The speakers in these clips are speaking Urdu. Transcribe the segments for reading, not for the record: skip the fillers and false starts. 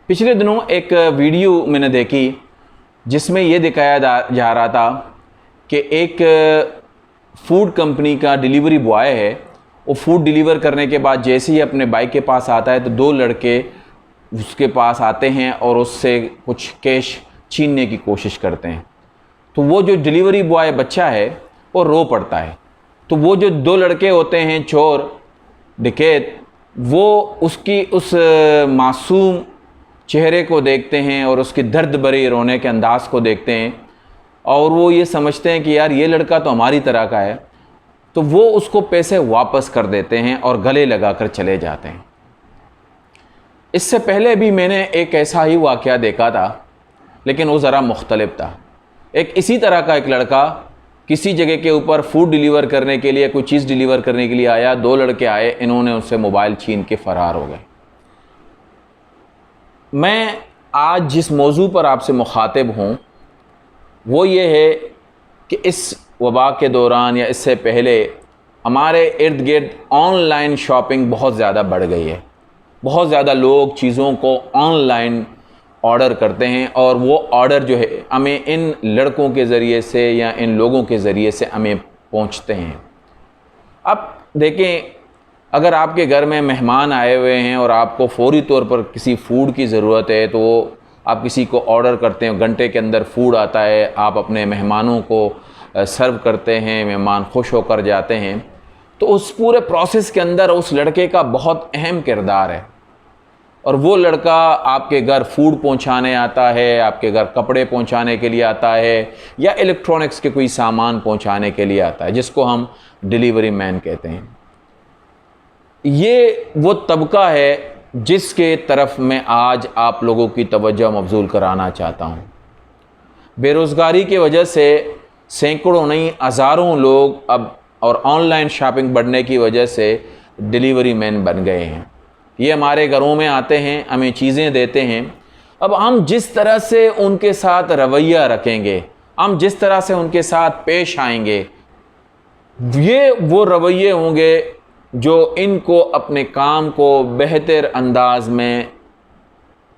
پچھلے دنوں ایک ویڈیو میں نے دیکھی جس میں یہ دکھایا جا رہا تھا کہ ایک فوڈ کمپنی کا ڈیلیوری بوائے ہے، وہ فوڈ ڈیلیور کرنے کے بعد جیسے ہی اپنے بائک کے پاس آتا ہے تو دو لڑکے اس کے پاس آتے ہیں اور اس سے کچھ کیش چھیننے کی کوشش کرتے ہیں۔ تو وہ جو ڈیلیوری بوائے بچہ ہے وہ رو پڑتا ہے۔ تو وہ جو دو لڑکے ہوتے ہیں چور ڈکیت، وہ اس معصوم چہرے کو دیکھتے ہیں اور اس کی درد بھری رونے کے انداز کو دیکھتے ہیں، اور وہ یہ سمجھتے ہیں کہ یار یہ لڑکا تو ہماری طرح کا ہے، تو وہ اس کو پیسے واپس کر دیتے ہیں اور گلے لگا کر چلے جاتے ہیں۔ اس سے پہلے بھی میں نے ایک ایسا ہی واقعہ دیکھا تھا، لیکن وہ ذرا مختلف تھا۔ ایک اسی طرح کا ایک لڑکا کسی جگہ کے اوپر فوڈ ڈیلیور کرنے کے لیے، کوئی چیز ڈیلیور کرنے کے لیے آیا، دو لڑکے آئے، انہوں نے اس سے موبائل چھین کے فرار ہو گئے۔ میں آج جس موضوع پر آپ سے مخاطب ہوں وہ یہ ہے کہ اس وبا کے دوران یا اس سے پہلے ہمارے ارد گرد آن لائن شاپنگ بہت زیادہ بڑھ گئی ہے۔ بہت زیادہ لوگ چیزوں کو آن لائن آرڈر کرتے ہیں، اور وہ آرڈر جو ہے ہمیں ان لڑکوں کے ذریعے سے یا ان لوگوں کے ذریعے سے ہمیں پہنچتے ہیں۔ اب دیکھیں، اگر آپ کے گھر میں مہمان آئے ہوئے ہیں اور آپ کو فوری طور پر کسی فوڈ کی ضرورت ہے تو آپ کسی کو آرڈر کرتے ہیں، گھنٹے کے اندر فوڈ آتا ہے، آپ اپنے مہمانوں کو سرو کرتے ہیں، مہمان خوش ہو کر جاتے ہیں، تو اس پورے پروسیس کے اندر اس لڑکے کا بہت اہم کردار ہے۔ اور وہ لڑکا آپ کے گھر فوڈ پہنچانے آتا ہے، آپ کے گھر کپڑے پہنچانے کے لیے آتا ہے، یا الیکٹرانکس کے کوئی سامان پہنچانے کے لیے آتا ہے، جس کو ہم ڈیلیوری مین کہتے ہیں۔ یہ وہ طبقہ ہے جس کے طرف میں آج آپ لوگوں کی توجہ مبذول کرانا چاہتا ہوں۔ بے روزگاری کی وجہ سے سینکڑوں نہیں ہزاروں لوگ اب، اور آن لائن شاپنگ بڑھنے کی وجہ سے ڈیلیوری مین بن گئے ہیں۔ یہ ہمارے گھروں میں آتے ہیں، ہمیں چیزیں دیتے ہیں۔ اب ہم جس طرح سے ان کے ساتھ رویہ رکھیں گے، ہم جس طرح سے ان کے ساتھ پیش آئیں گے، یہ وہ رویے ہوں گے جو ان کو اپنے کام کو بہتر انداز میں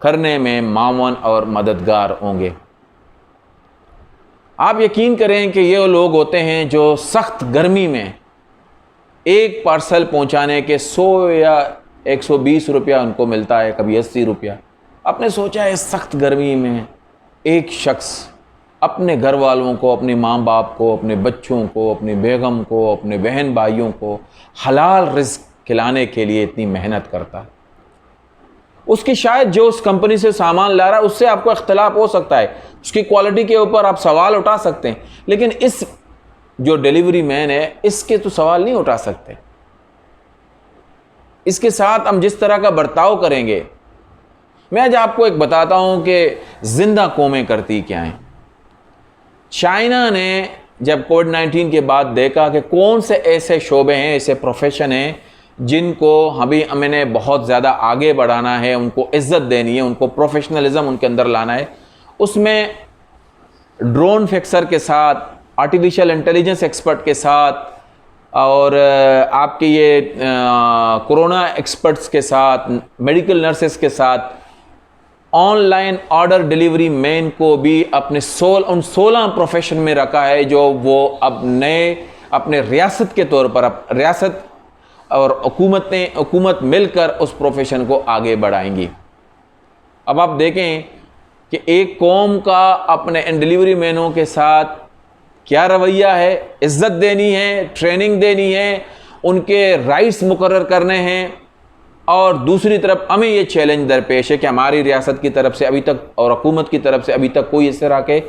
کرنے میں معاون اور مددگار ہوں گے۔ آپ یقین کریں کہ یہ لوگ ہوتے ہیں جو سخت گرمی میں ایک پارسل پہنچانے کے 100 یا 120 روپیہ ان کو ملتا ہے، کبھی 80 روپیہ۔ آپ نے سوچا ہے سخت گرمی میں ایک شخص اپنے گھر والوں کو، اپنے ماں باپ کو، اپنے بچوں کو، اپنی بیگم کو، اپنے بہن بھائیوں کو حلال رزق کھلانے کے لیے اتنی محنت کرتا ہے؟ اس کی شاید جو اس کمپنی سے سامان لا رہا ہے اس سے آپ کو اختلاف ہو سکتا ہے، اس کی کوالٹی کے اوپر آپ سوال اٹھا سکتے ہیں، لیکن اس جو ڈیلیوری مین ہے اس کے تو سوال نہیں اٹھا سکتے۔ اس کے ساتھ ہم جس طرح کا برتاؤ کریں گے، میں آج آپ کو ایک بتاتا ہوں کہ زندہ قومیں کرتی کیا ہیں۔ چائنا نے جب کووڈ-19 کے بعد دیکھا کہ کون سے ایسے شعبے ہیں، ایسے پروفیشن ہیں جن کو ہمیں نے بہت زیادہ آگے بڑھانا ہے، ان کو عزت دینی ہے، ان کو پروفیشنلزم ان کے اندر لانا ہے، اس میں ڈرون فکسر کے ساتھ، آرٹیفیشل انٹیلیجنس ایکسپرٹ کے ساتھ، اور آپ کے یہ کورونا ایکسپرٹس کے ساتھ، میڈیکل نرسز کے ساتھ، on line order delivery man کو بھی اپنے ان 16 پروفیشن میں رکھا ہے، جو وہ اب نئے اپنے ریاست کے طور پر، اب ریاست اور حکومت مل کر اس پروفیشن کو آگے بڑھائیں گی۔ اب آپ دیکھیں کہ ایک قوم کا اپنے ان ڈیلیوری مینوں کے ساتھ کیا رویہ ہے، عزت دینی ہے، ٹریننگ دینی ہے، ان کے رائٹس مقرر کرنے ہیں، اور دوسری طرف ہمیں یہ چیلنج درپیش ہے کہ ہماری ریاست کی طرف سے ابھی تک اور حکومت کی طرف سے ابھی تک کوئی اس طرح کے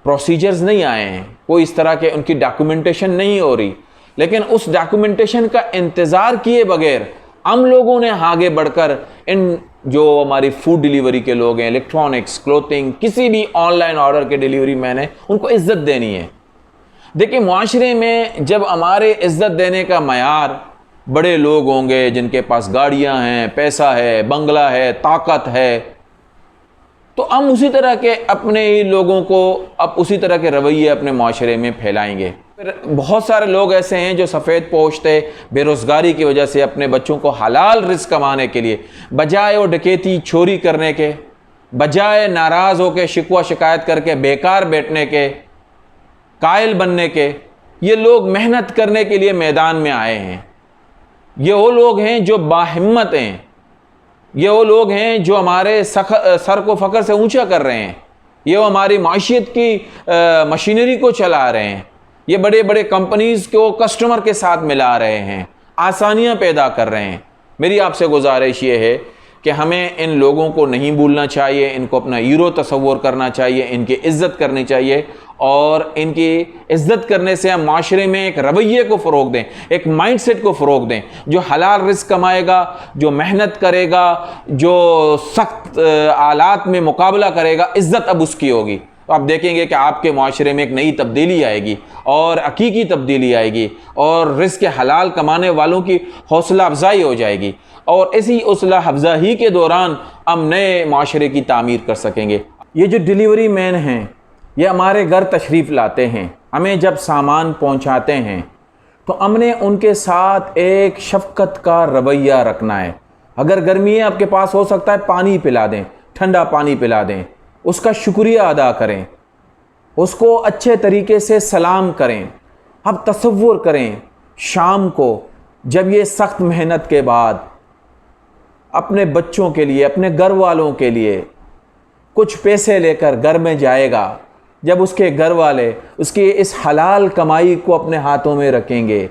پروسیجرز نہیں آئے ہیں، کوئی اس طرح کے ان کی ڈاکومنٹیشن نہیں ہو رہی، لیکن اس ڈاکومنٹیشن کا انتظار کیے بغیر ہم لوگوں نے آگے بڑھ کر ان جو ہماری فوڈ ڈیلیوری کے لوگ ہیں، الیکٹرانکس، کلوتھنگ، کسی بھی آن لائن آرڈر کے ڈیلیوری مین ہیں، ان کو عزت دینی ہے۔ دیکھیں، معاشرے میں جب ہمارے عزت دینے کا معیار بڑے لوگ ہوں گے جن کے پاس گاڑیاں ہیں، پیسہ ہے، بنگلہ ہے، طاقت ہے، تو ہم اسی طرح کے اپنے ہی لوگوں کو اب اسی طرح کے رویے اپنے معاشرے میں پھیلائیں گے۔ پھر بہت سارے لوگ ایسے ہیں جو سفید پوش تھے، بے روزگاری کی وجہ سے اپنے بچوں کو حلال رزق کمانے کے لیے بجائے وہ ڈکیتی چوری کرنے کے، بجائے ناراض ہو کے شکوہ شکایت کر کے بیکار بیٹھنے کے، قائل بننے کے، یہ لوگ محنت کرنے کے لیے میدان میں آئے ہیں۔ یہ وہ لوگ ہیں جو باہمت ہیں، یہ وہ لوگ ہیں جو ہمارے سر کو فخر سے اونچا کر رہے ہیں، یہ وہ ہماری معیشت کی مشینری کو چلا رہے ہیں، یہ بڑے بڑے کمپنیز کو کسٹمر کے ساتھ ملا رہے ہیں، آسانیاں پیدا کر رہے ہیں۔ میری آپ سے گزارش یہ ہے کہ ہمیں ان لوگوں کو نہیں بھولنا چاہیے، ان کو اپنا ہیرو تصور کرنا چاہیے، ان کی عزت کرنی چاہیے، اور ان کی عزت کرنے سے ہم معاشرے میں ایک رویے کو فروغ دیں، ایک مائنڈ سیٹ کو فروغ دیں۔ جو حلال رزق کمائے گا، جو محنت کرے گا، جو سخت حالات میں مقابلہ کرے گا، عزت اب اس کی ہوگی۔ تو آپ دیکھیں گے کہ آپ کے معاشرے میں ایک نئی تبدیلی آئے گی، اور حقیقی تبدیلی آئے گی، اور رزق حلال کمانے والوں کی حوصلہ افزائی ہو جائے گی، اور اسی حوصلہ افزائی کے دوران ہم نئے معاشرے کی تعمیر کر سکیں گے۔ یہ جو ڈیلیوری مین ہیں، یہ ہمارے گھر تشریف لاتے ہیں، ہمیں جب سامان پہنچاتے ہیں تو ہم نے ان کے ساتھ ایک شفقت کا رویہ رکھنا ہے۔ اگر گرمی ہے، آپ کے پاس ہو سکتا ہے پانی پلا دیں، ٹھنڈا پانی پلا دیں، اس کا شکریہ ادا کریں، اس کو اچھے طریقے سے سلام کریں۔ اب تصور کریں شام کو جب یہ سخت محنت کے بعد اپنے بچوں کے لیے، اپنے گھر والوں کے لیے کچھ پیسے لے کر گھر میں جائے گا، جب اس کے گھر والے اس کی اس حلال کمائی کو اپنے ہاتھوں میں رکھیں گے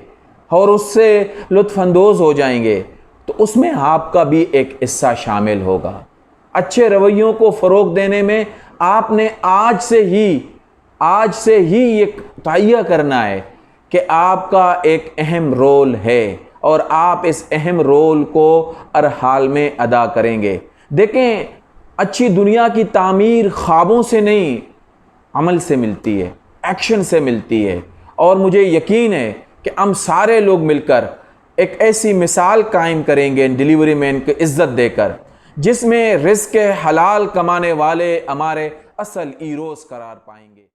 اور اس سے لطف اندوز ہو جائیں گے، تو اس میں آپ کا بھی ایک حصہ شامل ہوگا۔ اچھے رویوں کو فروغ دینے میں آپ نے آج سے ہی یہ تہیہ کرنا ہے کہ آپ کا ایک اہم رول ہے، اور آپ اس اہم رول کو ہر حال میں ادا کریں گے۔ دیکھیں، اچھی دنیا کی تعمیر خوابوں سے نہیں، عمل سے ملتی ہے، ایکشن سے ملتی ہے، اور مجھے یقین ہے کہ ہم سارے لوگ مل کر ایک ایسی مثال قائم کریں گے ڈیلیوری مین کو عزت دے کر، جس میں رزق حلال کمانے والے ہمارے اصل ہیروز قرار پائیں گے۔